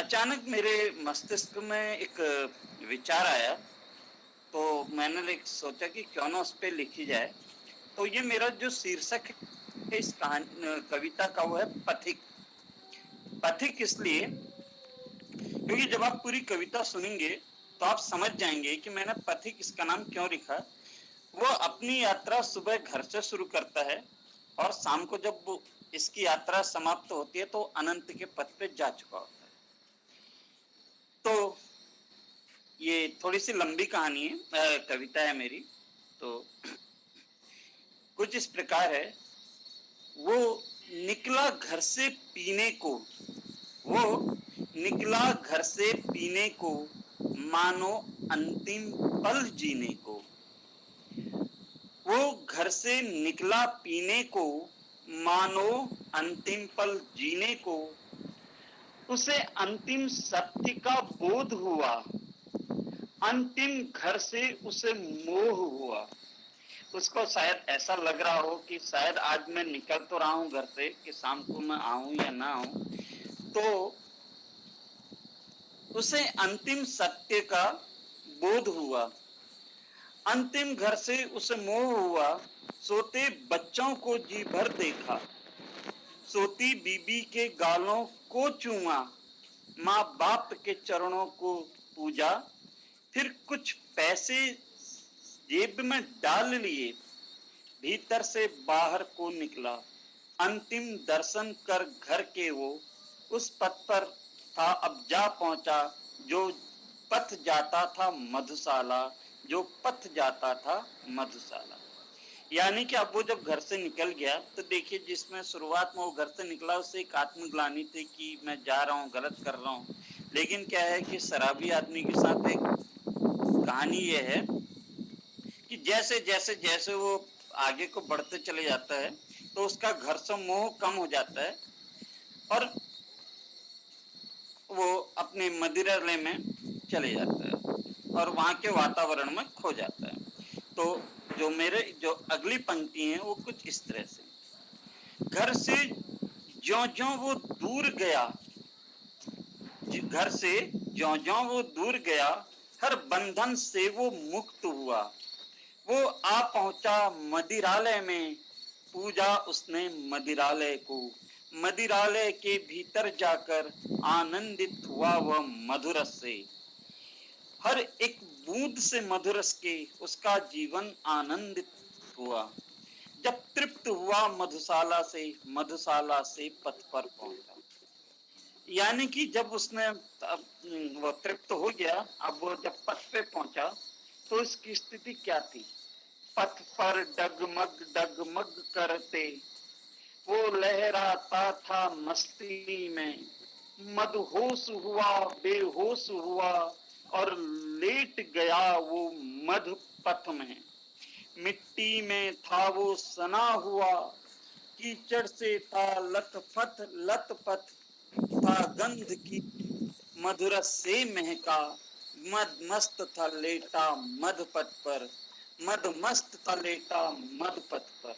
अचानक मेरे मस्तिष्क में एक विचार आया, तो मैंने सोचा कि क्यों ना उस पे लिखी जाए। तो ये मेरा जो शीर्षक है इस कविता का वो है पथिक। पथिक इसलिए क्योंकि जब आप पूरी कविता सुनेंगे तो आप समझ जाएंगे कि मैंने पथिक इसका नाम क्यों लिखा। वो अपनी यात्रा सुबह घर से शुरू करता है और शाम को जब वो इसकी यात्रा समाप्त होती है तो अनंत के पथ पे जा चुका होता है। तो ये थोड़ी सी लंबी कहानी है, कविता है मेरी। तो कुछ इस प्रकार है। वो निकला घर से पीने को, वो निकला घर से पीने को, मानो अंतिम पल जीने को। वो घर से निकला पीने को, मानो अंतिम पल जीने को। उसे अंतिम सत्य का बोध हुआ, अंतिम घर से उसे मोह हुआ। उसको शायद ऐसा लग रहा हो कि शायद आज मैं निकल तो रहा हूं घर से कि शाम को मैं आऊं या ना आऊं। तो उसे अंतिम सत्य का बोध हुआ, अंतिम घर से उसे मोह हुआ। सोते बच्चों को जी भर देखा, सोती बीबी के गालों को चूमा, माँ बाप के चरणों को पूजा। फिर कुछ पैसे जेब में डाल लिए, भीतर से बाहर को निकला। अंतिम दर्शन कर घर के वो उस पथ पर था, अब जा पहुंचा जो पथ जाता था मधुशाला, जो पथ जाता था मधुशाला। यानी कि अब वो जब घर से निकल गया तो देखिए, जिसमें शुरुआत में वो घर से निकला उससे एक आत्मग्लानि थी कि मैं जा रहा हूँ, गलत कर रहा हूँ। लेकिन क्या है कि शराबी आदमी के साथ एक कहानी ये है कि जैसे जैसे जैसे वो आगे को बढ़ते चले जाता है तो उसका घर से मोह कम हो जाता है और वो अपने मदिरालय में चले जाता है और वहां के वातावरण में खो जाता है। तो जो अगली पंक्ति है वो कुछ इस तरह से। घर से ज्यों ज्यों वो दूर गया, घर से ज्यों ज्यों वो दूर गया, हर बंधन से वो मुक्त हुआ। वो आ पहुंचा मदिरालय में, पूजा उसने मदिरालय को। मदिरालय के भीतर जाकर आनंदित हुआ वह मधुरस से। हर एक बूंद से मधुरस के उसका जीवन आनंदित हुआ। जब तृप्त हुआ मधुशाला से पथ पर पहुंचा। यानी कि जब उसने वो तृप्त हो गया, अब वो जब पथ पे पहुंचा तो इसकी स्थिति क्या थी। पथ पर डगमग डगमग करते वो लहराता था मस्ती में, मदहोश हुआ बेहोश हुआ और लेट गया वो मधु पथ में। मिट्टी में था वो सना हुआ, कीचड़ से था लथपथ था गंध की, मधुरस से महका। मद मस्त था लेटा मधपथ पर, मद मस्त था लेटा मधपथ पर।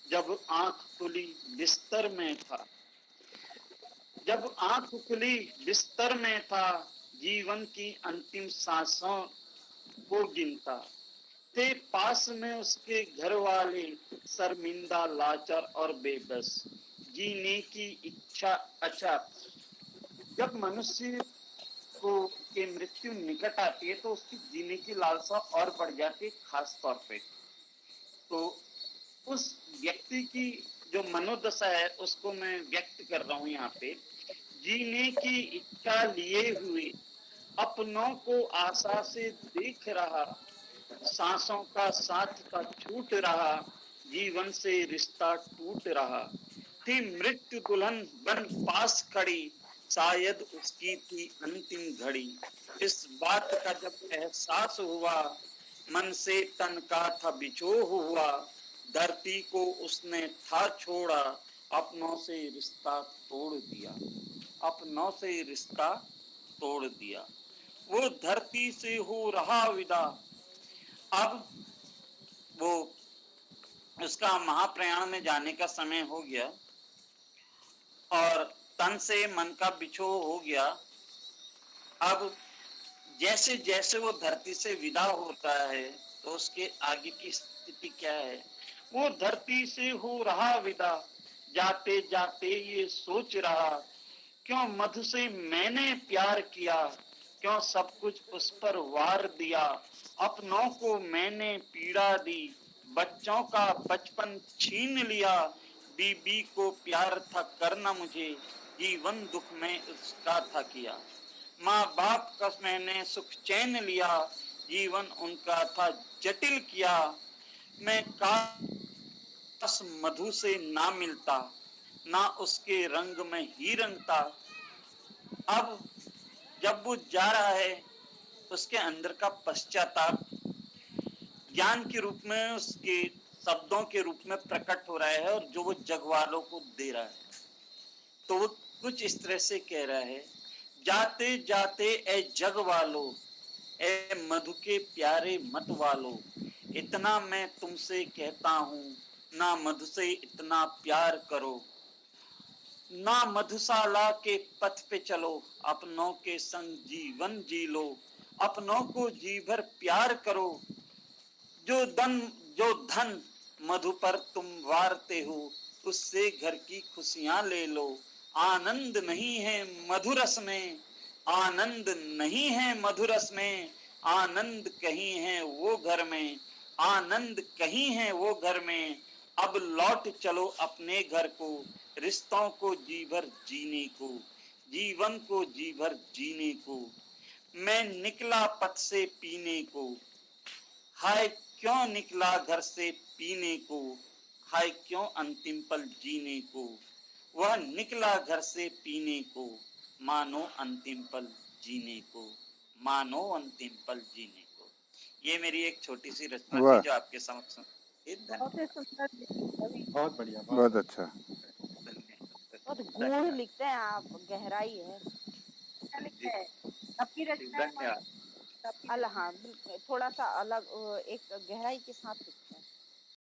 जब आंख खुली बिस्तर में था, जब आंख खुली बिस्तर में था, जीवन की अंतिम सांसों को गिनता थे। पास में उसके घर वाले शर्मिंदा लाचार और बेबस, जीने की इच्छा अचार। जब मनुष्य को के मृत्यु निकट आती है तो उसकी जीने की लालसा और बढ़ जाती है, खास तौर पे। तो उस व्यक्ति की जो मनोदशा है उसको मैं व्यक्त कर रहा हूं यहाँ पे। जीने की इच्छा लिए हुए अपनों को आशा से देख रहा, सांसों का साथ का छूट रहा, जीवन से रिश्ता टूट रहा। थी मृत्यु दुल्हन बन पास खड़ी, शायद उसकी थी अंतिम घड़ी। इस बात का जब एहसास हुआ, मन से तन का था बिछोह हुआ, धरती को उसने था छोड़ा, अपनों से रिश्ता तोड़ दिया, अपनों से रिश्ता तोड़ दिया। वो धरती से हो रहा विदा। अब वो उसका महाप्रयाण में जाने का समय हो गया और तन से मन का बिछोह हो गया। अब जैसे जैसे वो धरती से विदा होता है तो उसके आगे की स्थिति क्या है? वो धरती से हो रहा विदा, जाते जाते ये सोच रहा, क्यों मधु से मैंने प्यार किया, क्यों सब कुछ उस पर वार दिया, अपनों को मैंने पीड़ा दी, बच्चों का बचपन छीन लिया, बीबी को प्यार था करना मुझे, जीवन दुख में उसका था किया, माँ बाप का मैंने सुख चैन लिया, जीवन उनका था जटिल किया, मैं काश मधु से ना मिलता, ना उसके रंग में ही रंगता। अब जब वो जा रहा है उसके अंदर का पश्चाताप ज्ञान के रूप में, उसके शब्दों के रूप में प्रकट हो रहा है और जो वो जग वालों को दे रहा है। तो वो कुछ इस तरह से कह रहा है, जाते जाते ए जग वालों, ए मधु के प्यारे मत वालों, इतना मैं तुमसे कहता हूँ, ना मधु से इतना प्यार करो, ना मधुशाला के पथ पे चलो, अपनों के संग जीवन जी लो, अपनों को जी भर प्यार करो, जो धन मधु पर तुम वारते हो, उससे घर की खुशियां ले लो, आनंद नहीं है मधुरस में, आनंद नहीं है मधुरस में, आनंद कहीं है वो घर में, आनंद कहीं है वो घर में, अब लौट चलो अपने घर को, रिश्तों को जी भर जीने को, जीवन को जी भर जीने को, मैं निकला पथ से पीने को, हाय क्यों निकला घर से पीने को, हाय क्यों अंतिम पल जीने को, वह निकला घर से पीने को, मानो अंतिम पल जीने को, मानो अंतिम पल जीने को। ये मेरी एक छोटी सी रचना थी जो आपके समक्ष बहुत ही सुंदर कवि, बहुत बढ़िया, बहुत अच्छा। बहुत गूढ़ लिखते हैं आप, गहराई है। क्या लिखते हैं आपकी रचना? हाँ बिल्कुल, थोड़ा सा अलग, एक गहराई के साथ